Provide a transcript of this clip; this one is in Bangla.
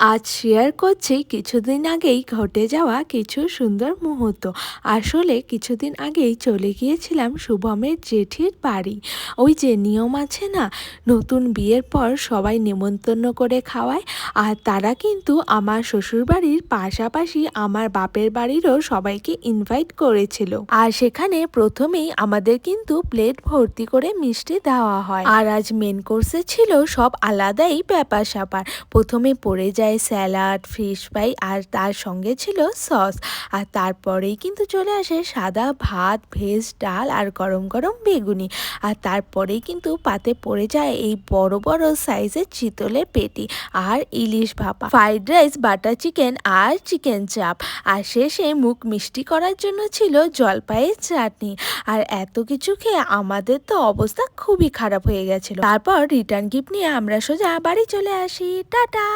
আজ শেয়ার করছি কিছুদিন আগেই ঘটে যাওয়া কিছু সুন্দর মুহূর্ত। আসলে কিছুদিন আগেই চলে গিয়েছিলাম শুভমের জেঠির বাড়ি। ওই যে নিয়ম আছে না, নতুন বিয়ের পর সবাই নেমন্তন্ন করে খাওয়ায়। আর তারা কিন্তু আমার শ্বশুরবাড়ির পাশাপাশি আমার বাপের বাড়িরও সবাইকে ইনভাইট করেছিল। আর সেখানে প্রথমেই আমাদের কিন্তু প্লেট ভর্তি করে মিষ্টি দেওয়া হয়। আর আজ মেন কোর্সে ছিল সব আলাদাই ব্যাপার স্যাপার। প্রথমে পড়ে যায় স্যালাড, ফিশ ফ্রাই আর তার সঙ্গে ছিল সস। আর তারপরেই কিন্তু চলে আসে সাদা ভাত, ভেজ ডাল আর গরম গরম বেগুনি। আর তারপরেই কিন্তু পাতে পড়ে যায় এই বড় বড় সাইজের চিতলের পেটি আর ইলিশ ভাপা, ফ্রাইড রাইস, বাটার চিকেন আর চিকেন চাপ। আর শেষে মুখ মিষ্টি করার জন্য ছিল জলপাইয়ের চাটনি। আর এত কিছু খেয়ে আমাদের তো অবস্থা খুবই খারাপ হয়ে গেছিল। তারপর রিটার্ন গিফট নিয়ে আমরা সোজা বাড়ি চলে আসি। টাটা।